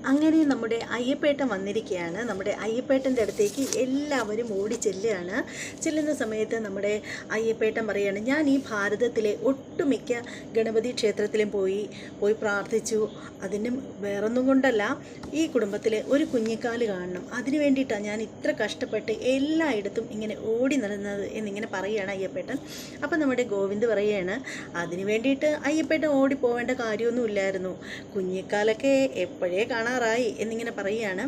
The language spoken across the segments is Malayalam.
അങ്ങനെ നമ്മുടെ അയ്യപ്പേട്ടൻ വന്നിരിക്കുകയാണ്. നമ്മുടെ അയ്യപ്പേട്ടൻ്റെ അടുത്തേക്ക് എല്ലാവരും ഓടി ചെല്ലുകയാണ്. ചെല്ലുന്ന സമയത്ത് നമ്മുടെ അയ്യപ്പേട്ടൻ പറയുകയാണ്, ഞാൻ ഈ ഭാരതത്തിലെ ഒട്ടുമിക്ക ഗണപതി ക്ഷേത്രത്തിലും പോയി പ്രാർത്ഥിച്ചു. അതിനും വേറൊന്നും കൊണ്ടല്ല, ഈ കുടുംബത്തിലെ ഒരു കുഞ്ഞിക്കാല് കാണണം, അതിനു വേണ്ടിയിട്ടാണ് ഞാൻ ഇത്ര കഷ്ടപ്പെട്ട് എല്ലായിടത്തും ഇങ്ങനെ ഓടി നടന്നത് എന്നിങ്ങനെ പറയുകയാണ് അയ്യപ്പേട്ടൻ. അപ്പം നമ്മുടെ ഗോവിന്ദ് പറയുകയാണ്, അതിനു വേണ്ടിയിട്ട് അയ്യപ്പേട്ടൻ ഓടിപ്പോവേണ്ട കാര്യമൊന്നുമില്ലായിരുന്നു, കുഞ്ഞിക്കാലൊക്കെ എപ്പോഴേ കാണാറായി എന്നിങ്ങനെ പറയുകയാണ്.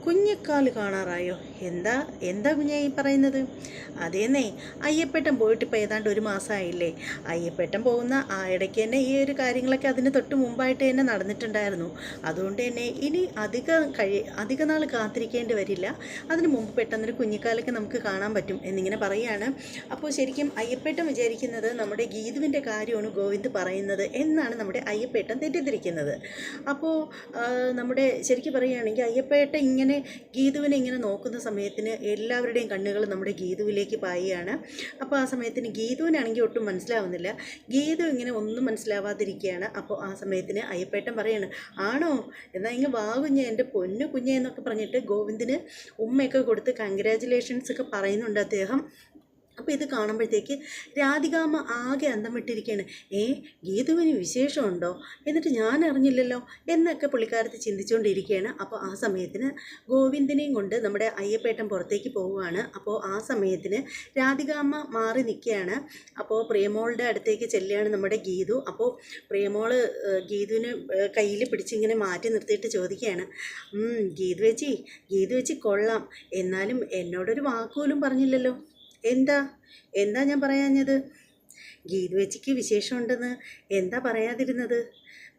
കുഞ്ഞിക്കാല് കാണാറായോ? എന്താ എന്താ കുഞ്ഞാ ഈ പറയുന്നത്? അതേന്നേ, അയ്യപ്പേട്ടൻ പോയിട്ട് ഇപ്പോൾ ഏതാണ്ട് ഒരു മാസമായില്ലേ. അയ്യപ്പേട്ടൻ പോകുന്ന ആ ഇടയ്ക്ക് തന്നെ ഈ ഒരു കാര്യങ്ങളൊക്കെ അതിന് തൊട്ട് മുമ്പായിട്ട് തന്നെ നടന്നിട്ടുണ്ടായിരുന്നു. അതുകൊണ്ട് തന്നെ ഇനി അധിക നാൾ കാത്തിരിക്കേണ്ടി വരില്ല. അതിന് മുമ്പ് പെട്ടെന്നൊരു കുഞ്ഞിക്കാലൊക്കെ നമുക്ക് കാണാൻ പറ്റും എന്നിങ്ങനെ പറയുകയാണ്. അപ്പോൾ ശരിക്കും അയ്യപ്പേട്ടൻ വിചാരിക്കുന്നത് നമ്മുടെ ഗീതുവിൻ്റെ കാര്യമാണ് ഗോവിന്ദ് പറയുന്നത് എന്നാണ് നമ്മുടെ അയ്യപ്പേട്ടൻ തെറ്റിദ്ധരിക്കുന്നത്. അപ്പോൾ നമ്മുടെ ശരിക്കും പറയുകയാണെങ്കിൽ അയ്യപ്പേട്ടൻ ഇങ്ങനെ ഗീതുവിനെ ഇങ്ങനെ നോക്കുന്ന സമയത്തിന് എല്ലാവരുടെയും കണ്ണുകൾ നമ്മുടെ ഗീതുവിലേക്ക് പായുകയാണ്. അപ്പോൾ ആ സമയത്തിന് ഗീതുവിനാണെങ്കിൽ ഒട്ടും മനസ്സിലാവുന്നില്ല. ഗീതു ഇങ്ങനെ ഒന്നും മനസ്സിലാവാതിരിക്കുകയാണ്. അപ്പോൾ ആ സമയത്തിന് അയ്യപ്പേട്ടൻ പറയാണ്, ആണോ, എന്നാൽ ഇങ്ങനെ വാ കുഞ്ഞെ, എൻ്റെ പൊന്നു കുഞ്ഞെ എന്നൊക്കെ പറഞ്ഞിട്ട് ഗോവിന്ദിന് ഉമ്മയൊക്കെ കൊടുത്ത് കൺഗ്രാജുലേഷൻസ് ഒക്കെ പറയുന്നുണ്ട് അദ്ദേഹം. അപ്പോൾ ഇത് കാണുമ്പോഴത്തേക്ക് രാധികാമ്മ ആകെ അന്തം വിട്ടിരിക്കുകയാണ്. ഗീതുവിന് വിശേഷമുണ്ടോ, എന്നിട്ട് ഞാൻ അറിഞ്ഞില്ലല്ലോ എന്നൊക്കെ പുള്ളിക്കാരത്ത് ചിന്തിച്ചുകൊണ്ടിരിക്കുകയാണ്. അപ്പോൾ ആ സമയത്തിന് ഗോവിന്ദനെയും കൊണ്ട് നമ്മുടെ അയ്യപ്പേട്ടൻ പുറത്തേക്ക് പോവുകയാണ്. അപ്പോൾ ആ സമയത്തിന് രാധികാമ്മ മാറി നിൽക്കുകയാണ്. അപ്പോൾ പ്രിയമോളുടെ അടുത്തേക്ക് ചെല്ലുകയാണ് നമ്മുടെ ഗീതു. അപ്പോൾ പ്രിയമോള് ഗീതുവിന് കയ്യിൽ പിടിച്ചിങ്ങനെ മാറ്റി നിർത്തിയിട്ട് ചോദിക്കുകയാണ്, ഗീതു ചേച്ചി കൊള്ളാം, എന്നാലും എന്നോടൊരു വാക്കുപോലും പറഞ്ഞില്ലല്ലോ, എന്താ ഞാൻ പറയാഞ്ഞത്? ഗീതു ചേച്ചിക്ക് വിശേഷമുണ്ടെന്ന് എന്താ പറയാതിരുന്നത്?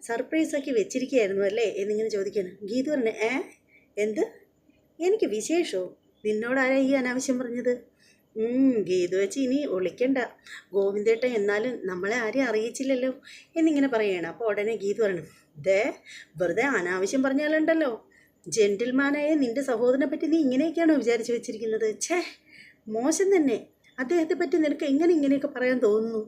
സർപ്രൈസാക്കി വെച്ചിരിക്കുകയായിരുന്നു അല്ലേ എന്നിങ്ങനെ ചോദിക്കുകയാണ്. ഗീതു പറഞ്ഞു, എന്ത്, എനിക്ക് വിശേഷമോ? നിന്നോടാരാ ഈ അനാവശ്യം പറഞ്ഞത്? ഗീതു ചേച്ചി ഇനി ഒളിക്കണ്ട, ഗോവിന്ദേട്ടൻ എന്നാലും നമ്മളെ ആരെയും അറിയിച്ചില്ലല്ലോ എന്നിങ്ങനെ പറയുകയാണ്. അപ്പോൾ ഉടനെ ഗീതു പറഞ്ഞു, വെറുതെ അനാവശ്യം പറഞ്ഞാലുണ്ടല്ലോ, ജെന്റിൽമാനായ നിൻ്റെ സഹോദരനെ പറ്റി നീ ഇങ്ങനെയൊക്കെയാണോ വിചാരിച്ചു വെച്ചിരിക്കുന്നത്? മോശം തന്നെ, അദ്ദേഹത്തെ പറ്റി നിനക്ക് ഇങ്ങനെയൊക്കെ പറയാൻ തോന്നുന്നു.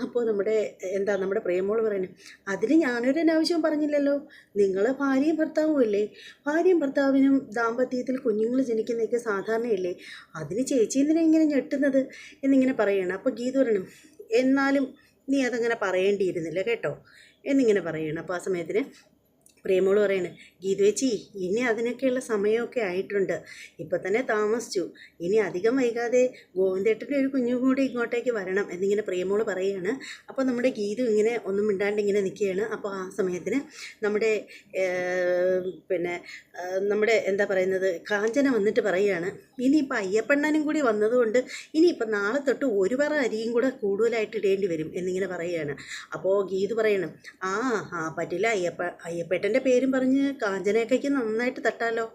അപ്പോൾ നമ്മുടെ പ്രേമോള് പറയുന്നത്, അതിന് ഞാനൊരു അനാവശ്യവും പറഞ്ഞില്ലല്ലോ, നിങ്ങൾ ഭാര്യയും ഭർത്താവും അല്ലേ, ഭാര്യയും ഭർത്താവിനും ദാമ്പത്യത്തിൽ കുഞ്ഞുങ്ങൾ ജനിക്കുന്നതൊക്കെ സാധാരണയല്ലേ, അതിന് ചേച്ചി എന്തിനാ ഇങ്ങനെ ഞെട്ടുന്നത് എന്നിങ്ങനെ പറയണം. അപ്പോൾ ഗീതു പറയണം, എന്നാലും നീ അതങ്ങനെ പറയേണ്ടിയിരുന്നില്ല കേട്ടോ എന്നിങ്ങനെ പറയണം. അപ്പോൾ ആ സമയത്തിന് പ്രേമോള് പറയാണ്, ഗീതു ചേച്ചി ഇനി അതിനൊക്കെയുള്ള സമയമൊക്കെ ആയിട്ടുണ്ട്, ഇപ്പം തന്നെ താമസിച്ചു, ഇനി അധികം വൈകാതെ ഗോവിന്ദേട്ടൻ്റെ ഒരു കുഞ്ഞു കൂടി ഇങ്ങോട്ടേക്ക് വരണം എന്നിങ്ങനെ പ്രേമോള് പറയുകയാണ്. അപ്പോൾ നമ്മുടെ ഗീതു ഇങ്ങനെ ഒന്നും മിണ്ടാണ്ട് ഇങ്ങനെ നിൽക്കുകയാണ്. അപ്പോൾ ആ സമയത്തിന് നമ്മുടെ എന്താ പറയുന്നത്, കാഞ്ചന വന്നിട്ട് പറയുകയാണ്, ഇനിയിപ്പോൾ അയ്യപ്പണ്ണനും കൂടി വന്നതുകൊണ്ട് ഇനിയിപ്പോൾ നാളെ തൊട്ട് ഒരു പറ അരിയും കൂടെ കൂടുതലായിട്ട് ഇടേണ്ടി വരും എന്നിങ്ങനെ പറയുകയാണ്. അപ്പോൾ ഗീതു പറയണം, പറ്റില്ല, അയ്യപ്പേട്ടൻ്റെ പേരും പറഞ്ഞ് കാഞ്ചനയൊക്കെ നന്നായിട്ട് തട്ടാലോ,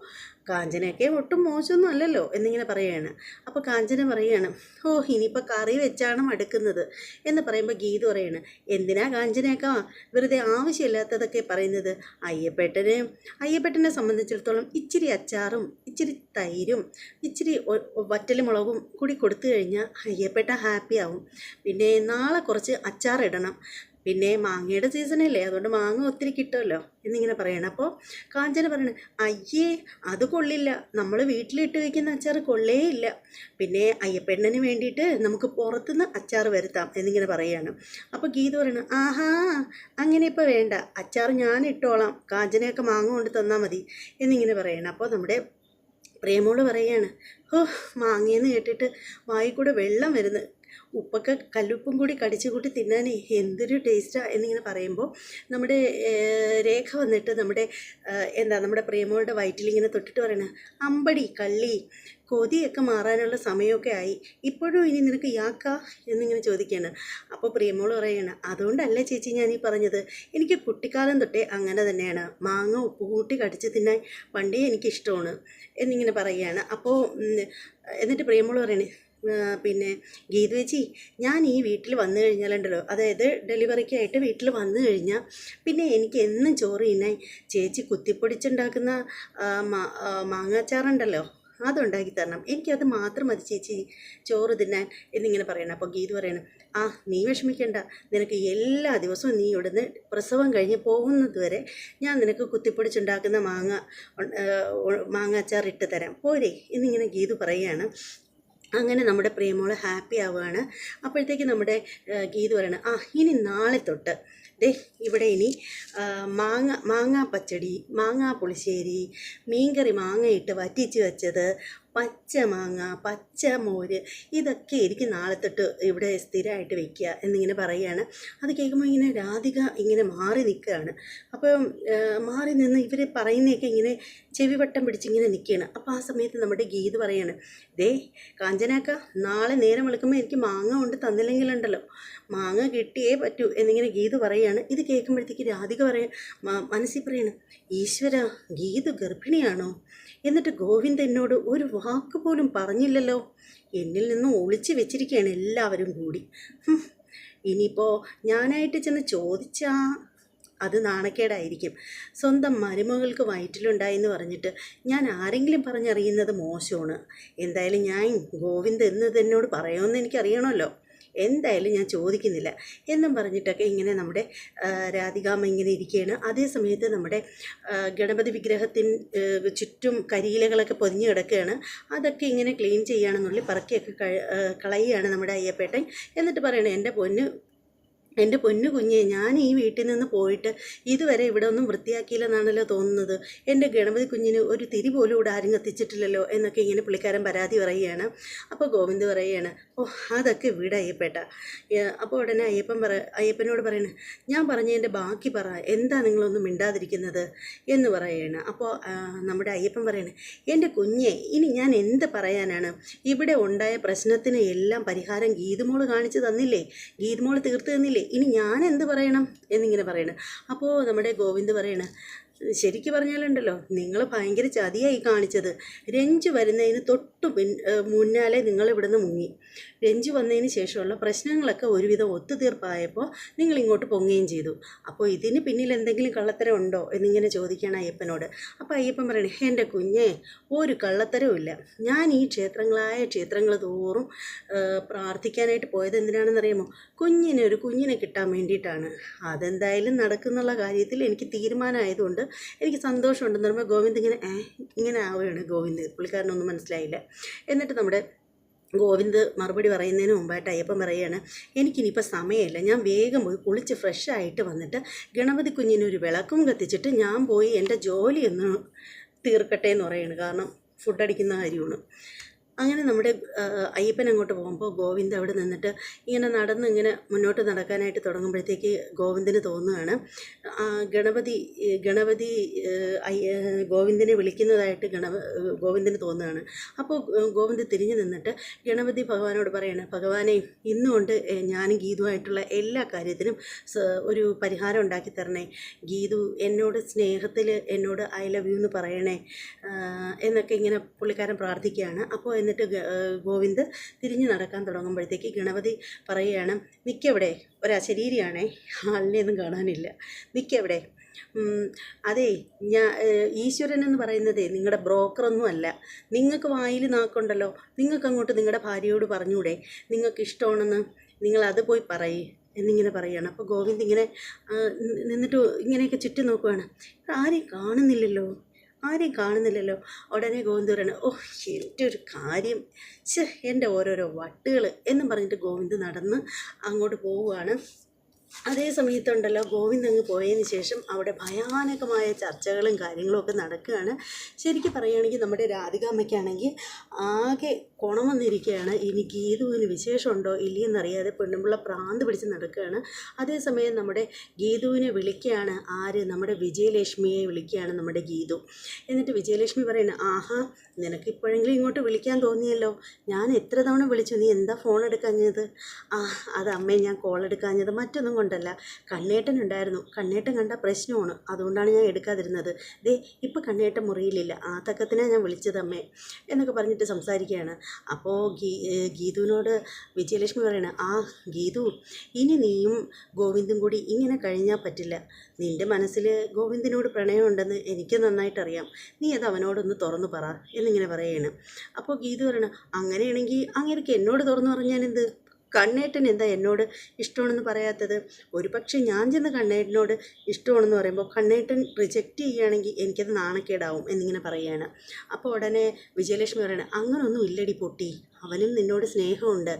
കാഞ്ചനയൊക്കെ ഒട്ടും മോശമൊന്നും അല്ലല്ലോ എന്നിങ്ങനെ പറയുകയാണ്. അപ്പോൾ കാഞ്ചന പറയുകയാണ്, ഇനിയിപ്പോൾ കറി വെച്ചാണ് മടുക്കുന്നത് എന്ന് പറയുമ്പോൾ ഗീതു പറയാണ്, എന്തിനാ കാഞ്ചനയൊക്കെ വെറുതെ ആവശ്യമില്ലാത്തതൊക്കെ പറയുന്നത്? അയ്യപ്പേട്ടനെ സംബന്ധിച്ചിടത്തോളം ഇച്ചിരി അച്ചാറും ഇച്ചിരി തൈരും ഇച്ചിരി വറ്റൽമുളകും കൂടി കൊടുത്തു കഴിഞ്ഞാൽ അയ്യപ്പേട്ട ഹാപ്പി ആവും. പിന്നെ നാളെ കുറച്ച് അച്ചാറിടണം, പിന്നെ മാങ്ങയുടെ സീസണല്ലേ, അതുകൊണ്ട് മാങ്ങ ഒത്തിരി കിട്ടുമല്ലോ എന്നിങ്ങനെ പറയണം. അപ്പോൾ കാഞ്ചന പറയണ, അയ്യേ അത് കൊള്ളില്ല, നമ്മൾ വീട്ടിലിട്ട് വയ്ക്കുന്ന അച്ചാർ കൊള്ളേ ഇല്ല, പിന്നെ അയ്യപ്പണ്ണന് വേണ്ടിയിട്ട് നമുക്ക് പുറത്തുനിന്ന് അച്ചാർ വരുത്താം എന്നിങ്ങനെ പറയുകയാണ്. അപ്പോൾ ഗീത പറയണം, അങ്ങനെ ഇപ്പോൾ വേണ്ട, അച്ചാർ ഞാൻ ഇട്ടോളാം, കാഞ്ചനയൊക്കെ മാങ്ങ കൊണ്ട് തന്നാൽ മതി എന്നിങ്ങനെ പറയണം. അപ്പോൾ നമ്മുടെ പ്രേമോള് പറയുകയാണ്, മാങ്ങയെന്ന് കേട്ടിട്ട് വായിൽ കൂടെ വെള്ളം വരുന്നു, ഉപ്പൊക്കെ കല്ലുപ്പും കൂടി കടിച്ചു കൂട്ടി തിന്നാനേ എന്തൊരു ടേസ്റ്റാണ് എന്നിങ്ങനെ പറയുമ്പോൾ നമ്മുടെ രേഖ വന്നിട്ട് നമ്മുടെ പ്രേമോളുടെ വയറ്റിലിങ്ങനെ തൊട്ടിട്ട് പറയണ, അമ്പടി കള്ളി, കൊതിയൊക്കെ മാറാനുള്ള സമയമൊക്കെ ആയി, ഇപ്പോഴും ഇനി നിനക്ക് യാക്കാ എന്നിങ്ങനെ ചോദിക്കുകയാണ്. അപ്പോൾ പ്രേമോള് പറയാണ്, അതുകൊണ്ടല്ലേ ചേച്ചി ഞാനീ പറഞ്ഞത്, എനിക്ക് കുട്ടിക്കാലം തൊട്ടേ അങ്ങനെ തന്നെയാണ്, മാങ്ങ ഉപ്പ് കൂട്ടി കടിച്ച് തിന്നാൻ പണ്ടേ എനിക്കിഷ്ടമാണ് എന്നിങ്ങനെ പറയുകയാണ്. അപ്പോൾ എന്നിട്ട് പ്രേമോള് പറയണേ, പിന്നെ ഗീതു ചേച്ചി ഞാൻ ഈ വീട്ടിൽ വന്നു കഴിഞ്ഞാലുണ്ടല്ലോ, അതായത് ഡെലിവറിക്കായിട്ട് വീട്ടിൽ വന്നു കഴിഞ്ഞാൽ പിന്നെ എനിക്ക് എന്നും ചോറ് തിന്നാൻ ചേച്ചി കുത്തിപ്പൊടിച്ചുണ്ടാക്കുന്ന മാങ്ങാച്ചാറുണ്ടല്ലോ, അതുണ്ടാക്കി തരണം, എനിക്കത് മാത്രം മതി ചേച്ചി ചോറ് തിന്നാൻ എന്നിങ്ങനെ പറയണം. അപ്പോൾ ഗീതു പറയണം, ആ നീ വിഷമിക്കണ്ട, നിനക്ക് എല്ലാ ദിവസവും നീ ഇവിടുന്ന് പ്രസവം കഴിഞ്ഞ് പോകുന്നത് വരെ ഞാൻ നിനക്ക് കുത്തിപ്പൊടിച്ചുണ്ടാക്കുന്ന മാങ്ങ അച്ചാർ ഇട്ട് തരാം പോരെ എന്നിങ്ങനെ ഗീതു പറയുകയാണ്. അങ്ങനെ നമ്മുടെ പ്രിയമോള് ഹാപ്പി ആവുകയാണ്. അപ്പോഴത്തേക്ക് നമ്മുടെ ഗീതു പറയണം, ആ ഇനി നാളെ തൊട്ട് ദേ ഇവിടെ ഇനി മാങ്ങാ പച്ചടി, മാങ്ങാ പുളിശ്ശേരി, മീൻകറി മാങ്ങയിട്ട് വറ്റിച്ച് വെച്ചത്, പച്ചമാങ്ങ, പച്ചമോര്, ഇതൊക്കെ ആയിരിക്കും നാളെ തൊട്ട് ഇവിടെ സ്ഥിരമായിട്ട് വെക്കുക എന്നിങ്ങനെ പറയുകയാണ്. അത് കേൾക്കുമ്പോൾ ഇങ്ങനെ രാധിക ഇങ്ങനെ മാറി നിൽക്കുകയാണ്. അപ്പം മാറി നിന്ന് ഇവർ പറയുന്നതൊക്കെ ഇങ്ങനെ ചെവിവട്ടം പിടിച്ചിങ്ങനെ നിൽക്കുകയാണ്. അപ്പോൾ ആ സമയത്ത് നമ്മുടെ ഗീത് പറയാണ്, ദേ കാഞ്ചനാക്ക, നാളെ നേരം വെളുക്കുമ്പോൾ എനിക്ക് മാങ്ങ കൊണ്ട് തന്നില്ലെങ്കിലുണ്ടല്ലോ, മാങ്ങ കിട്ടിയേ പറ്റൂ എന്നിങ്ങനെ ഗീത് പറയുകയാണ്. ഇത് കേൾക്കുമ്പോഴത്തേക്ക് രാധിക മനസ്സിൽ പറയണം, ഈശ്വര, ഗീത് ഗർഭിണിയാണോ? എന്നിട്ട് ഗോവിന്ദ് എന്നോട് ഒരു വാക്ക് പോലും പറഞ്ഞില്ലല്ലോ, എന്നിൽ നിന്നും ഒളിച്ചു വെച്ചിരിക്കുകയാണ് എല്ലാവരും കൂടി. ഇനിയിപ്പോൾ ഞാനായിട്ട് ചെന്ന് ചോദിച്ചാ അത് നാണക്കേടായിരിക്കും. സ്വന്തം മരുമകൾക്ക് വയറ്റിലുണ്ടായെന്ന് പറഞ്ഞിട്ട് ഞാൻ ആരെങ്കിലും പറഞ്ഞറിയുന്നത് മോശമാണ്. എന്തായാലും ഞാൻ ഗോവിന്ദ് എന്നത് എന്നോട് പറയുമെന്ന് എനിക്കറിയണമല്ലോ, എന്തായാലും ഞാൻ ചോദിക്കുന്നില്ല എന്നും പറഞ്ഞിട്ടൊക്കെ ഇങ്ങനെ നമ്മുടെ രാധികാമ്മ ഇങ്ങനെ ഇരിക്കുകയാണ്. അതേ സമയത്ത് നമ്മുടെ ഗണപതി വിഗ്രഹത്തിന് ചുറ്റും കരിയിലകളൊക്കെ പൊതിഞ്ഞ് കിടക്കുകയാണ്. അതൊക്കെ ഇങ്ങനെ ക്ലീൻ ചെയ്യുകയാണെന്നുള്ളിൽ പറക്കിയൊക്കെ കളയുകയാണ് നമ്മുടെ അയ്യപ്പേട്ടൻ. എന്നിട്ട് പറയണേ, എൻ്റെ പൊന്നു കുഞ്ഞെ, ഞാൻ ഈ വീട്ടിൽ നിന്ന് പോയിട്ട് ഇതുവരെ ഇവിടെ ഒന്നും വൃത്തിയാക്കിയില്ലെന്നാണല്ലോ തോന്നുന്നത്. എൻ്റെ ഗണപതി കുഞ്ഞിന് ഒരു തിരി പോലും ഇവിടെ ആരും കത്തിച്ചിട്ടില്ലല്ലോ എന്നൊക്കെ ഇങ്ങനെ പുള്ളിക്കാരൻ പരാതി പറയുകയാണ്. അപ്പോൾ ഗോവിന്ദ് പറയുകയാണ്, ഓ അതൊക്കെ വീട് അയ്യപ്പേട്ട. അപ്പോൾ ഉടനെ അയ്യപ്പനോട് പറയണേ, ഞാൻ പറഞ്ഞതിൻ്റെ ബാക്കി പറ, എന്താ നിങ്ങളൊന്നും മിണ്ടാതിരിക്കുന്നത് എന്ന് പറയുകയാണ്. അപ്പോൾ നമ്മുടെ അയ്യപ്പൻ പറയണേ, എൻ്റെ കുഞ്ഞെ, ഇനി ഞാൻ എന്ത് പറയാനാണ്? ഇവിടെ ഉണ്ടായ പ്രശ്നത്തിന് എല്ലാം പരിഹാരം ഗീതുമോള് കാണിച്ചു തന്നില്ലേ, ഗീതുമോള് തീർത്ത് തന്നില്ലേ, ഇനി ഞാൻ എന്ത് പറയണം എന്നിങ്ങനെ പറയണം. അപ്പോൾ നമ്മുടെ ഗോവിന്ദ് പറയണ, ശരിക്കും പറഞ്ഞാലുണ്ടല്ലോ, നിങ്ങൾ ഭയങ്കര ചതിയായി കാണിച്ചത്. രഞ്ജു വരുന്നതിന് മുന്നാലെ നിങ്ങൾ ഇവിടുന്ന് മുങ്ങി. രഞ്ജു വന്നതിന് ശേഷമുള്ള പ്രശ്നങ്ങളൊക്കെ ഒരുവിധം ഒത്തുതീർപ്പായപ്പോൾ നിങ്ങൾ ഇങ്ങോട്ട് പൊങ്ങുകയും ചെയ്തു. അപ്പോൾ ഇതിന് പിന്നിൽ എന്തെങ്കിലും കള്ളത്തരം ഉണ്ടോ എന്നിങ്ങനെ ചോദിക്കുകയാണ് അയ്യപ്പനോട്. അപ്പോൾ അയ്യപ്പൻ പറയണേ, എൻ്റെ കുഞ്ഞെ, ഒരു കള്ളത്തരവും ഇല്ല. ഞാൻ ഈ ക്ഷേത്രങ്ങൾ തോറും പ്രാർത്ഥിക്കാനായിട്ട് പോയത് എന്തിനാണെന്നറിയാമോ? ഒരു കുഞ്ഞിനെ കിട്ടാൻ വേണ്ടിയിട്ടാണ്. അതെന്തായാലും നടക്കുന്നുള്ള കാര്യത്തിൽ എനിക്ക് തീരുമാനമായതുകൊണ്ട് എനിക്ക് സന്തോഷമുണ്ടെന്ന് പറയുമ്പോൾ ഗോവിന്ദ് ഇങ്ങനെ ആവുകയാണ്. പുള്ളിക്കാരനൊന്നും മനസ്സിലായില്ല. എന്നിട്ട് നമ്മുടെ ഗോവിന്ദ് മറുപടി പറയുന്നതിന് മുമ്പായിട്ട് അയ്യപ്പൻ പറയുകയാണ്, എനിക്കിനിപ്പോൾ സമയമില്ല, ഞാൻ വേഗം പോയി കുളിച്ച് ഫ്രഷായിട്ട് വന്നിട്ട് ഗണപതി കുഞ്ഞിനൊരു വിളക്കും കത്തിച്ചിട്ട് ഞാൻ പോയി എൻ്റെ ജോലിയൊന്ന് തീർക്കട്ടെ എന്ന് പറയുകയാണ്. കാരണം ഫുഡടിക്കുന്ന കാര്യമാണ്. അങ്ങനെ നമ്മുടെ അയ്യപ്പൻ അങ്ങോട്ട് പോകുമ്പോൾ ഗോവിന്ദ് അവിടെ നിന്നിട്ട് ഇങ്ങനെ മുന്നോട്ട് നടക്കാനായിട്ട് തുടങ്ങുമ്പോഴത്തേക്ക് ഗോവിന്ദിന് തോന്നുകയാണ്, ഗണപതി ഗോവിന്ദിനെ വിളിക്കുന്നതായിട്ട് ഗോവിന്ദിന് തോന്നുകയാണ്. അപ്പോൾ ഗോവിന്ദ് തിരിഞ്ഞു നിന്നിട്ട് ഗണപതി ഭഗവാനോട് പറയണം, ഭഗവാനെ, ഇന്നുകൊണ്ട് ഞാനും ഗീതുവായിട്ടുള്ള എല്ലാ കാര്യത്തിനും ഒരു പരിഹാരം ഉണ്ടാക്കി തരണേ. ഗീതു എന്നോട് സ്നേഹത്തിൽ എന്നോട് ഐ ലവ് യു എന്ന് പറയണേ എന്നൊക്കെ ഇങ്ങനെ പുള്ളിക്കാരൻ പ്രാർത്ഥിക്കുകയാണ്. അപ്പോൾ എന്നിട്ട് ഗോവിന്ദ് തിരിഞ്ഞു നടക്കാൻ തുടങ്ങുമ്പോഴത്തേക്ക് ഗണപതി പറയുകയാണ്, നിൽക്കവിടെ, ഒരശരീരിയാണേ, ആളിനെയൊന്നും കാണാനില്ല, നിൽക്കവിടെ. അതേ, ഈശ്വരൻ എന്ന് പറയുന്നതേ നിങ്ങളുടെ ബ്രോക്കറൊന്നും അല്ല. നിങ്ങൾക്ക് വായിൽ നാക്കുണ്ടല്ലോ, നിങ്ങൾക്ക് അങ്ങോട്ട് നിങ്ങളുടെ ഭാര്യയോട് പറഞ്ഞൂടെ നിങ്ങൾക്ക് ഇഷ്ടമാണെന്ന്, നിങ്ങളത് പോയി പറയേ എന്നിങ്ങനെ പറയുകയാണ്. അപ്പോൾ ഗോവിന്ദ് ഇങ്ങനെ നിന്നിട്ട് ഇങ്ങനെയൊക്കെ ചുറ്റും നോക്കുകയാണ്, ആരെയും കാണുന്നില്ലല്ലോ. ഉടനെ ഗോവിന്ദ് പറയണം, ഓ എൻ്റെ ഒരു കാര്യം, എൻ്റെ ഓരോരോ വട്ടുകൾ എന്നും പറഞ്ഞിട്ട് ഗോവിന്ദ് നടന്ന് അങ്ങോട്ട് പോവുകയാണ്. അതേ സമയത്തുണ്ടല്ലോ, ഗോവിന്ദ് അങ്ങ് പോയതിന് ശേഷം അവിടെ ഭയാനകമായ ചർച്ചകളും കാര്യങ്ങളും ഒക്കെ നടക്കുകയാണ്. ശരിക്കും പറയുകയാണെങ്കിൽ നമ്മുടെ രാധികാമ്മയ്ക്കാണെങ്കിൽ ആകെ കുണം വന്നിരിക്കുകയാണ്. ഇനി ഗീതുവിന് വിശേഷമുണ്ടോ ഇല്ലയെന്നറിയാതെ പെണ്ണുമ്പിള്ള പ്രാന്ത് പിടിച്ച് നടക്കുകയാണ്. അതേസമയം നമ്മുടെ ഗീതുവിനെ വിളിക്കുകയാണ് നമ്മുടെ വിജയലക്ഷ്മിയെ വിളിക്കുകയാണ് നമ്മുടെ ഗീതു. എന്നിട്ട് വിജയലക്ഷ്മി പറയുന്നത്, ആഹാ, നിനക്കിപ്പോഴെങ്കിലും ഇങ്ങോട്ട് വിളിക്കാൻ തോന്നിയല്ലോ, ഞാൻ എത്ര തവണ വിളിച്ചു, നീ എന്താ ഫോൺ എടുക്കാഞ്ഞത്? അത് അമ്മയെ ഞാൻ കോൾ എടുക്കാഞ്ഞത് മറ്റൊന്നും കൊണ്ടല്ല, കണ്ണേട്ടനുണ്ടായിരുന്നു. കണ്ണേട്ടൻ കണ്ട പ്രശ്നമാണ്, അതുകൊണ്ടാണ് ഞാൻ എടുക്കാതിരുന്നത്. ദേ ഇപ്പം കണ്ണേട്ടൻ മുറിയിലില്ല, ആ തക്കത്തിനാണ് ഞാൻ വിളിച്ചത് അമ്മേ എന്നൊക്കെ പറഞ്ഞിട്ട് സംസാരിക്കുകയാണ്. അപ്പോൾ ഗീതുവിനോട് വിജയലക്ഷ്മി പറയണ, ആ ഗീതു, ഇനി നീയും ഗോവിന്ദും കൂടി ഇങ്ങനെ കഴിഞ്ഞാൽ പറ്റില്ല. നിൻ്റെ മനസ്സിൽ ഗോവിന്ദനോട് പ്രണയമുണ്ടെന്ന് എനിക്ക് നന്നായിട്ടറിയാം. നീ അത് അവനോടൊന്ന് തുറന്നു പറ എന്നിങ്ങനെ പറയുകയാണ്. അപ്പോൾ ഗീതു പറയണം, അങ്ങനെയാണെങ്കിൽ അങ്ങനെയൊക്കെ എന്നോട് തുറന്നു പറഞ്ഞാൽ എന്ത്? കണ്ണേട്ടൻ എന്താ എന്നോട് ഇഷ്ടമാണെന്ന് പറയാത്തത്? ഒരു പക്ഷേ ഞാൻ ചെന്ന് കണ്ണേട്ടനോട് ഇഷ്ടമാണെന്ന് പറയുമ്പോൾ കണ്ണേട്ടൻ റിജക്റ്റ് ചെയ്യുകയാണെങ്കിൽ എനിക്കത് നാണക്കേടാവും എന്നിങ്ങനെ പറയുകയാണ്. അപ്പോൾ ഉടനെ വിജയലക്ഷ്മി പറയണം, അങ്ങനൊന്നും ഇല്ലടി പൊട്ടി, അവനും നിന്നോട് സ്നേഹമുണ്ട്,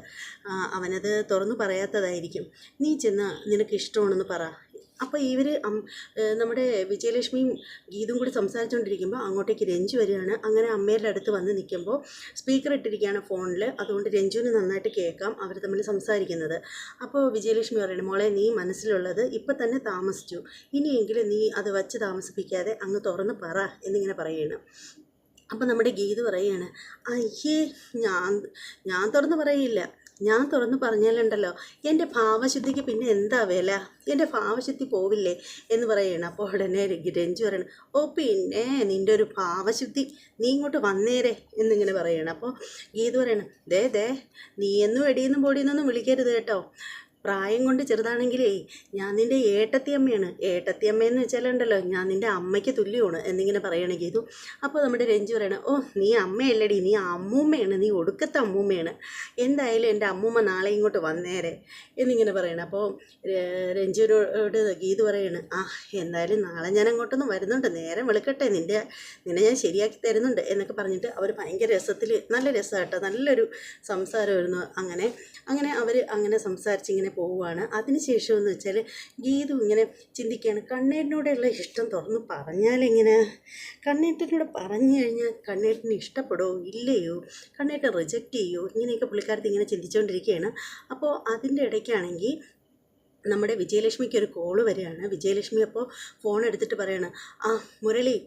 അവനത് തുറന്നു പറയാത്തതായിരിക്കും. നീ ചെന്ന് നിനക്ക് ഇഷ്ടമാണെന്ന് പറ. അപ്പോൾ ഇവർ നമ്മുടെ വിജയലക്ഷ്മിയും ഗീതും കൂടി സംസാരിച്ചുകൊണ്ടിരിക്കുമ്പോൾ അങ്ങോട്ടേക്ക് രഞ്ജു വരികയാണ്. അങ്ങനെ അമ്മയുടെ അടുത്ത് വന്ന് നിൽക്കുമ്പോൾ സ്പീക്കർ ഇട്ടിരിക്കുകയാണ് ഫോണിൽ, അതുകൊണ്ട് രഞ്ജുവിന് നന്നായിട്ട് കേൾക്കാം അവർ തമ്മിൽ സംസാരിക്കുന്നത്. അപ്പോൾ വിജയലക്ഷ്മി പറയണം, മോളെ നീ മനസ്സിലുള്ളത് ഇപ്പം തന്നെ താമസിച്ചു, ഇനിയെങ്കിലും നീ അത് വച്ച് താമസിപ്പിക്കാതെ അങ്ങ് തുറന്ന് പറ എന്നിങ്ങനെ പറയുകയാണ്. അപ്പോൾ നമ്മുടെ ഗീതു പറയുകയാണ്, അയ്യേ ഞാൻ തുറന്ന് പറയില്ല, ഞാൻ തുറന്ന് പറഞ്ഞാലുണ്ടല്ലോ എൻ്റെ ഭാവശുദ്ധിക്ക് പിന്നെ എന്താ വില, എൻ്റെ ഭാവശുദ്ധി പോവില്ലേ എന്ന് പറയുകയാണ്. അപ്പോൾ ഉടനെ രഞ്ജു പറയണം, ഓ പിന്നെ നിൻ്റെ ഒരു ഭാവശുദ്ധി, നീ ഇങ്ങോട്ട് വന്നേരെ എന്നിങ്ങനെ പറയുകയാണ്. അപ്പോൾ ഗീതു പറയണം, ദേ നീ എന്നും എടിയെന്നും പൊടിയെന്നൊന്നും വിളിക്കരുത് കേട്ടോ, പ്രായം കൊണ്ട് ചെറുതാണെങ്കിലേ ഞാൻ നിൻ്റെ ഏട്ടത്തിയമ്മയാണ്. ഏട്ടത്തിയമ്മയെന്ന് വെച്ചാലുണ്ടല്ലോ ഞാൻ നിൻ്റെ അമ്മയ്ക്ക് തുല്യമാണ് എന്നിങ്ങനെ പറയണ ഗീതു. അപ്പോൾ നമ്മുടെ രഞ്ജു പറയണം, ഓ നീ അമ്മയല്ലടി, നീ അമ്മൂമ്മയാണ്, നീ ഒടുക്കത്തെ അമ്മൂമ്മയാണ്. എന്തായാലും എൻ്റെ അമ്മൂമ്മ നാളെ ഇങ്ങോട്ട് വന്നേരെ എന്നിങ്ങനെ പറയണം. അപ്പോൾ രഞ്ജുവിനോട് ഗീതു പറയാണ്, ആ എന്തായാലും നാളെ ഞാൻ അങ്ങോട്ടൊന്നും വരുന്നുണ്ട്, നേരം വെളുക്കട്ടെ, നിന്നെ ഞാൻ ശരിയാക്കി തരുന്നുണ്ട് എന്നൊക്കെ പറഞ്ഞിട്ട് അവർ ഭയങ്കര രസത്തിൽ, നല്ല രസമാട്ടോ, നല്ലൊരു സംസാരമായിരുന്നു. അങ്ങനെ അവർ അങ്ങനെ സംസാരിച്ചിങ്ങനെ പോവുകയാണ്. അതിനുശേഷം എന്ന് വെച്ചാൽ ഗീതു ഇങ്ങനെ ചിന്തിക്കുകയാണ്, കണ്ണേട്ടനോടുള്ള ഇഷ്ടം തുറന്ന് പറഞ്ഞാലെങ്ങനെ? കണ്ണേട്ടനോട് പറഞ്ഞു കഴിഞ്ഞാൽ കണ്ണേട്ടന് ഇഷ്ടപ്പെടുമോ ഇല്ലയോ, കണ്ണേട്ടൻ റിജക്റ്റ് ചെയ്യുമോ, ഇങ്ങനെയൊക്കെ പുള്ളിക്കാരത്തി ഇങ്ങനെ ചിന്തിച്ചുകൊണ്ടിരിക്കുകയാണ്. അപ്പോൾ അതിൻ്റെ ഇടയ്ക്കാണെങ്കിൽ നമ്മുടെ വിജയലക്ഷ്മിക്ക് ഒരു കോള് വരികയാണ്. വിജയലക്ഷ്മി അപ്പോൾ ഫോൺ എടുത്തിട്ട് പറയാണ്, ആ മുരളി,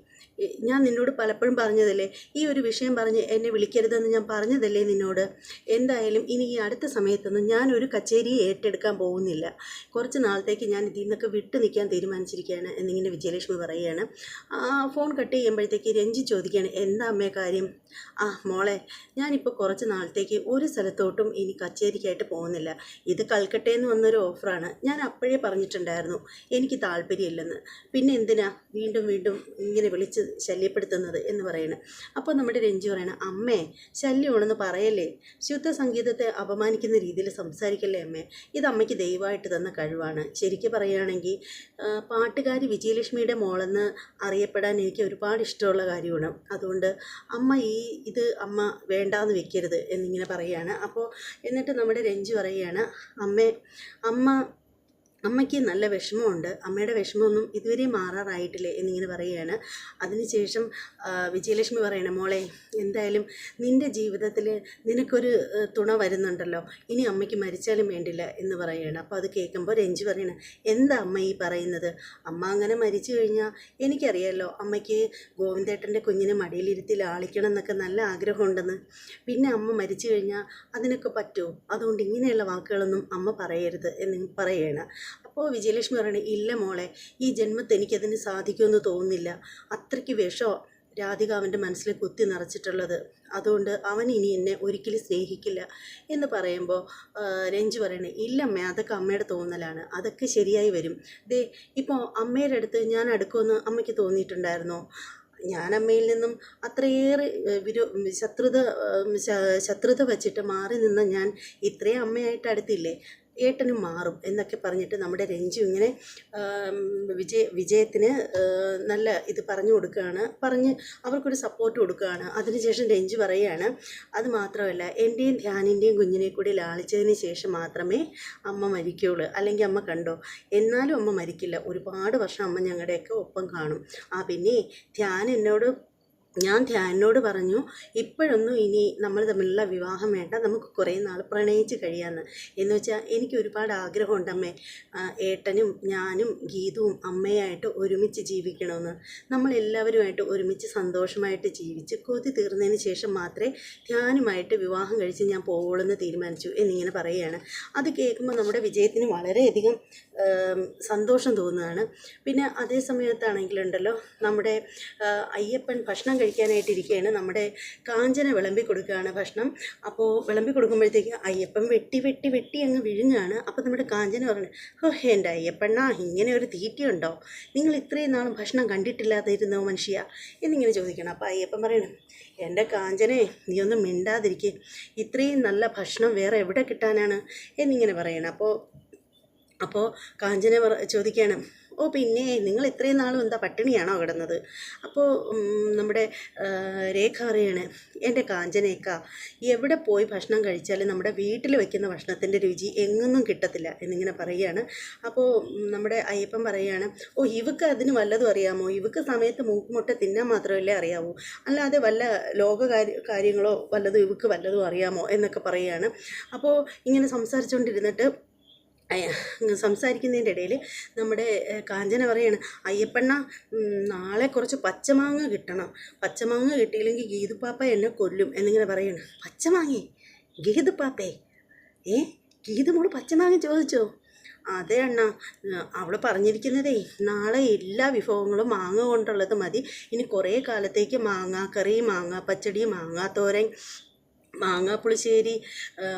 ഞാൻ നിന്നോട് പലപ്പോഴും പറഞ്ഞതല്ലേ, ഈ ഒരു വിഷയം പറഞ്ഞ് എന്നെ വിളിക്കരുതെന്ന് ഞാൻ പറഞ്ഞതല്ലേ നിന്നോട്. എന്തായാലും ഇനി ഈ അടുത്ത സമയത്തൊന്നും ഞാനൊരു കച്ചേരി ഏറ്റെടുക്കാൻ പോകുന്നില്ല, കുറച്ച് നാളത്തേക്ക് ഞാൻ ഇതിൽ നിന്നൊക്കെ വിട്ടു നിൽക്കാൻ തീരുമാനിച്ചിരിക്കുകയാണ് എന്നിങ്ങനെ വിജയലക്ഷ്മി പറയുകയാണ്. ഫോൺ കട്ട് ചെയ്യുമ്പോഴത്തേക്ക് രഞ്ജി ചോദിക്കുകയാണ്, എന്താ അമ്മേ കാര്യം? ആ മോളെ, ഞാനിപ്പോൾ കുറച്ച് നാളത്തേക്ക് ഒരു സ്ഥലത്തോട്ടും ഇനി കച്ചേരിക്കായിട്ട് പോകുന്നില്ല, ഇത് കൽക്കട്ടയിൽ നിന്ന് വന്നൊരു ഓഫറാണ്, ഞാൻ അപ്പോഴേ പറഞ്ഞിട്ടുണ്ടായിരുന്നു എനിക്ക് താല്പര്യമില്ലെന്ന്, പിന്നെ എന്തിനാ വീണ്ടും ഇങ്ങനെ വിളിച്ച് ശല്യപ്പെടുത്തുന്നത് എന്ന് പറയണം. അപ്പോൾ നമ്മുടെ രഞ്ജു പറയണം, അമ്മേ ശല്യമാണെന്ന് പറയല്ലേ, ശുദ്ധ സംഗീതത്തെ അപമാനിക്കുന്ന രീതിയിൽ സംസാരിക്കല്ലേ അമ്മേ, ഇത് അമ്മയ്ക്ക് ദയവായിട്ട് തന്ന കഴിവാണ്. ശരിക്കും പറയുകയാണെങ്കിൽ പാട്ടുകാരി വിജയലക്ഷ്മിയുടെ മോളെന്ന് അറിയപ്പെടാൻ എനിക്ക് ഒരുപാട് ഇഷ്ടമുള്ള കാര്യമാണ്, അതുകൊണ്ട് അമ്മ ഇത് അമ്മ വേണ്ടാന്ന് വെക്കരുത് എന്നിങ്ങനെ പറയുകയാണ്. അപ്പോൾ എന്നിട്ട് നമ്മുടെ രഞ്ജു പറയുകയാണ്, അമ്മയ്ക്ക് നല്ല വിഷമമുണ്ട്, അമ്മയുടെ വിഷമമൊന്നും ഇതുവരെ മാറാറായിട്ടില്ലേ എന്നിങ്ങനെ പറയുകയാണ്. അതിനുശേഷം വിജയലക്ഷ്മി പറയണം, മോളെ എന്തായാലും നിൻ്റെ ജീവിതത്തിൽ നിനക്കൊരു തുണ വരുന്നുണ്ടല്ലോ, ഇനി അമ്മയ്ക്ക് മരിച്ചാലും വേണ്ടില്ല എന്ന് പറയുകയാണ്. അപ്പോൾ അത് കേൾക്കുമ്പോൾ രഞ്ജു പറയണം, എന്താ അമ്മ ഈ പറയുന്നത്? അമ്മ അങ്ങനെ മരിച്ചു കഴിഞ്ഞാൽ എനിക്കറിയാമല്ലോ അമ്മയ്ക്ക് ഗോവിന്ദേട്ടൻ്റെ കുഞ്ഞിനെ മടിയിലിരുത്തി ലാളിക്കണം എന്നൊക്കെ നല്ല ആഗ്രഹമുണ്ടെന്ന്, പിന്നെ അമ്മ മരിച്ചു കഴിഞ്ഞാൽ അതിനൊക്കെ പറ്റുമോ? അതുകൊണ്ട് ഇങ്ങനെയുള്ള വാക്കുകളൊന്നും അമ്മ പറയരുത് എന്ന് പറയുകയാണ്. അപ്പോൾ വിജയലക്ഷ്മി പറയണേ, ഇല്ല മോളെ, ഈ ജന്മത്തിൽ എനിക്കതിന് സാധിക്കുമെന്ന് തോന്നുന്നില്ല, അത്രയ്ക്ക് വിഷമോ രാധിക അവൻ്റെ മനസ്സിൽ കുത്തി നിറച്ചിട്ടുള്ളത്, അതുകൊണ്ട് അവൻ ഇനി എന്നെ ഒരിക്കലും സ്നേഹിക്കില്ല എന്ന് പറയുമ്പോൾ രഞ്ജു പറയണേ, ഇല്ലമ്മേ അതൊക്കെ അമ്മയുടെ തോന്നലാണ്, അതൊക്കെ ശരിയായി വരും. ഇപ്പോൾ അമ്മയുടെ അടുത്ത് ഞാൻ അടുക്കുമെന്ന് അമ്മയ്ക്ക് തോന്നിയിട്ടുണ്ടായിരുന്നോ? ഞാൻ അമ്മയിൽ നിന്നും അത്രയേറെ ശത്രുത വച്ചിട്ട് മാറി നിന്ന ഞാൻ ഇത്രയും അമ്മയായിട്ട് അടുത്തില്ലേ, ഏട്ടനും മാറും എന്നൊക്കെ പറഞ്ഞിട്ട് നമ്മുടെ രഞ്ജു ഇങ്ങനെ വിജയത്തിന് നല്ല ഇത് പറഞ്ഞു കൊടുക്കുകയാണ്, അവർക്കൊരു സപ്പോർട്ട് കൊടുക്കുകയാണ്. അതിനുശേഷം രഞ്ജു പറയുകയാണ്, അത് മാത്രമല്ല എൻ്റെയും ധ്യാനിൻ്റെയും കുഞ്ഞിനെ കൂടി ലാളിച്ചതിന് ശേഷം മാത്രമേ അമ്മ മരിക്കുകയുള്ളൂ, അല്ലെങ്കിൽ അമ്മ കണ്ടോ, എന്നാലും അമ്മ മരിക്കില്ല, ഒരുപാട് വർഷം അമ്മ ഞങ്ങളുടെയൊക്കെ ഒപ്പം കാണും. പിന്നെ ധ്യാൻ എന്നോട് ഞാൻ ധ്യാനോട് പറഞ്ഞു, ഇപ്പോഴൊന്നും ഇനി നമ്മൾ തമ്മിലുള്ള വിവാഹം വേണ്ട, നമുക്ക് കുറേ നാൾ പ്രണയിച്ച് കഴിയാമെന്ന്. എന്ന് വെച്ചാൽ എനിക്ക് ഒരുപാട് ആഗ്രഹമുണ്ടമ്മേ, ഏട്ടനും ഞാനും ഗീതുവും അമ്മയായിട്ട് ഒരുമിച്ച് ജീവിക്കണമെന്ന്. നമ്മളെല്ലാവരുമായിട്ട് ഒരുമിച്ച് സന്തോഷമായിട്ട് ജീവിച്ച് കൊതി തീർന്നതിന് ശേഷം മാത്രമേ ധ്യാനുമായിട്ട് വിവാഹം കഴിച്ച് ഞാൻ പോവുള്ളൂ തീരുമാനിച്ചു എന്നിങ്ങനെ പറയുകയാണ്. അത് കേൾക്കുമ്പോൾ നമ്മുടെ വിജയത്തിന് വളരെയധികം സന്തോഷം തോന്നുകയാണ്. പിന്നെ അതേ സമയത്താണെങ്കിലുണ്ടല്ലോ, നമ്മുടെ അയ്യപ്പൻ ഭക്ഷണം കഴിക്കാനായിട്ടിരിക്കുകയാണ്. നമ്മുടെ കാഞ്ചന വിളമ്പി കൊടുക്കുകയാണ് ഭക്ഷണം. അപ്പോൾ വിളമ്പി കൊടുക്കുമ്പോഴത്തേക്ക് അയ്യപ്പൻ വെട്ടി വെട്ടി വെട്ടി അങ്ങ് വിഴുങ്ങാണ്. അപ്പോൾ നമ്മുടെ കാഞ്ചന പറഞ്ഞു, ഓ എൻ്റെ അയ്യപ്പണ്ണാ, ഇങ്ങനെ ഒരു തീറ്റയുണ്ടോ? നിങ്ങൾ ഇത്രയും നാളും ഭക്ഷണം കണ്ടിട്ടില്ലാതിരുന്നോ മനുഷ്യ എന്നിങ്ങനെ ചോദിക്കണം. അപ്പോൾ അയ്യപ്പൻ പറയണം, എൻ്റെ കാഞ്ചനെ നീ ഒന്നും മിണ്ടാതിരിക്കുക, ഇത്രയും നല്ല ഭക്ഷണം വേറെ എവിടെ കിട്ടാനാണ് എന്നിങ്ങനെ പറയണം. അപ്പോൾ കാഞ്ചന ചോദിക്കുകയാണ്, ഓ പിന്നെ നിങ്ങൾ ഇത്രയും നാളും എന്താ പട്ടിണിയാണോ കിടന്നത്? അപ്പോൾ നമ്മുടെ രേഖ പറയാണ്, എൻ്റെ കാഞ്ചനേക്ക, എവിടെ പോയി ഭക്ഷണം കഴിച്ചാലും നമ്മുടെ വീട്ടിൽ വയ്ക്കുന്ന ഭക്ഷണത്തിൻ്റെ രുചി എങ്ങൊന്നും കിട്ടത്തില്ല എന്നിങ്ങനെ പറയുകയാണ്. അപ്പോൾ നമ്മുടെ അയ്യപ്പൻ പറയുകയാണ്, ഓ ഇവക്ക് അതിന് വല്ലതും അറിയാമോ? ഇവക്ക് സമയത്ത് മൂക്കുമുട്ട തിന്നാൻ മാത്രമല്ലേ അറിയാവൂ, അല്ലാതെ വല്ല കാര്യങ്ങളോ വല്ലതും ഇവക്ക് വല്ലതും അറിയാമോ എന്നൊക്കെ പറയുകയാണ്. അപ്പോൾ ഇങ്ങനെ സംസാരിക്കുന്നതിൻ്റെ ഇടയിൽ നമ്മുടെ കാഞ്ചന പറയാണ്, അയ്യപ്പണ്ണ നാളെ കുറച്ച് പച്ചമാങ്ങ കിട്ടണം, പച്ചമാങ്ങ കിട്ടിയില്ലെങ്കിൽ ഗീതുപ്പാപ്പ എന്നെ കൊല്ലും എന്നിങ്ങനെ പറയണം. പച്ചമാങ്ങേ? ഗീതുപ്പാപ്പേ? ഗീതുമോള് പച്ചമാങ്ങ ചോദിച്ചോ? അതെ അണ്ണ, അവൾ പറഞ്ഞിരിക്കുന്നതേ നാളെ എല്ലാ വിഭവങ്ങളും മാങ്ങ കൊണ്ടുള്ളത് മതി, ഇനി കുറേ കാലത്തേക്ക് മാങ്ങാക്കറി, മാങ്ങാ പച്ചടി, മാങ്ങാത്തോരൻ, മാങ്ങാപ്പുളിശ്ശേരി,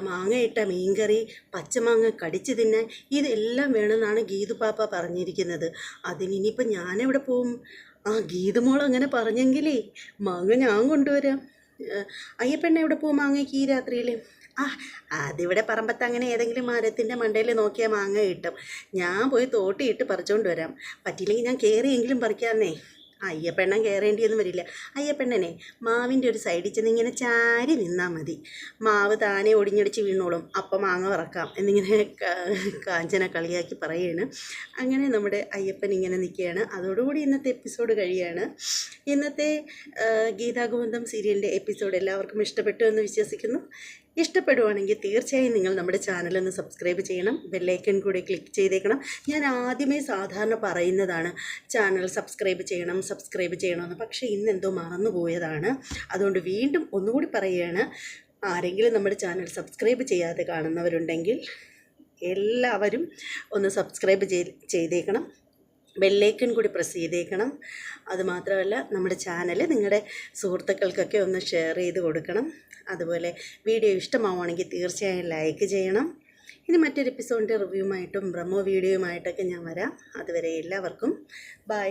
മാങ്ങയിട്ട മീൻകറി, പച്ചമാങ്ങ കടിച്ച് തിന്നാൻ, ഇതെല്ലാം വേണമെന്നാണ് ഗീതുപാപ്പ പറഞ്ഞിരിക്കുന്നത്. അതിനിപ്പോൾ ഞാനെവിടെ പോവും? ഗീതുമോൾ അങ്ങനെ പറഞ്ഞെങ്കിലേ മാങ്ങ ഞാൻ കൊണ്ടുവരാം. അയ്യപ്പെണ്ണ എവിടെ പോവും മാങ്ങയ്ക്ക് ഈ രാത്രിയിൽ? അതിവിടെ പറമ്പത്ത് അങ്ങനെ ഏതെങ്കിലും മരത്തിൻ്റെ മണ്ടയിൽ നോക്കിയാൽ മാങ്ങ കിട്ടും, ഞാൻ പോയി തോട്ടിയിട്ട് പറിച്ചുകൊണ്ട് വരാം. പറ്റിയില്ലെങ്കിൽ ഞാൻ കയറിയെങ്കിലും പറിക്കാമെന്നേ. അയ്യപ്പെണ്ണൻ കയറേണ്ടിയൊന്നും വരില്ല. അയ്യപ്പെണ്ണനെ മാവിൻ്റെ ഒരു സൈഡിൽ ചെന്ന് ഇങ്ങനെ ചാരി നിന്നാൽ മതി, മാവ് താനെ ഒടിഞ്ഞടിച്ച് വീണോളും, അപ്പം മാങ്ങ വറക്കാം എന്നിങ്ങനെ കാഞ്ചന കളിയാക്കി പറയുകയാണ്. അങ്ങനെ നമ്മുടെ അയ്യപ്പൻ ഇങ്ങനെ നിൽക്കുകയാണ്. അതോടുകൂടി ഇന്നത്തെ എപ്പിസോഡ് കഴിയാണ്. ഇന്നത്തെ ഗീതാഗോവിന്ദം സീരിയലിൻ്റെ എപ്പിസോഡ് എല്ലാവർക്കും ഇഷ്ടപ്പെട്ടു എന്ന് വിശ്വസിക്കുന്നു. ഇഷ്ടപ്പെടുവാണെങ്കിൽ തീർച്ചയായും നിങ്ങൾ നമ്മുടെ ചാനലൊന്ന് സബ്സ്ക്രൈബ് ചെയ്യണം, ബെല്ലൈക്കൺ കൂടെ ക്ലിക്ക് ചെയ്തേക്കണം. ഞാൻ ആദ്യമേ സാധാരണ പറയുന്നതാണ് ചാനൽ സബ്സ്ക്രൈബ് ചെയ്യണമെന്ന്, പക്ഷേ ഇന്നെന്തോ മറന്നുപോയതാണ്. അതുകൊണ്ട് വീണ്ടും ഒന്നുകൂടി പറയുകയാണ്, ആരെങ്കിലും നമ്മുടെ ചാനൽ സബ്സ്ക്രൈബ് ചെയ്യാതെ കാണുന്നവരുണ്ടെങ്കിൽ എല്ലാവരും ഒന്ന് സബ്സ്ക്രൈബ് ചെയ്തേക്കണം, ബെല്ലൈക്കൺ കൂടി പ്രസ് ചെയ്തേക്കണം. അതുമാത്രമല്ല നമ്മുടെ ചാനൽ നിങ്ങളുടെ സുഹൃത്തുക്കൾക്കൊക്കെ ഒന്ന് ഷെയർ ചെയ്ത് കൊടുക്കണം. അതുപോലെ വീഡിയോ ഇഷ്ടമാവുകയാണെങ്കിൽ തീർച്ചയായും ലൈക്ക് ചെയ്യണം. ഇനി മറ്റൊരു എപ്പിസോഡിൻ്റെ റിവ്യൂമായിട്ടും പ്രമോ വീഡിയോയുമായിട്ടൊക്കെ ഞാൻ വരാം. അതുവരെ എല്ലാവർക്കും ബൈ.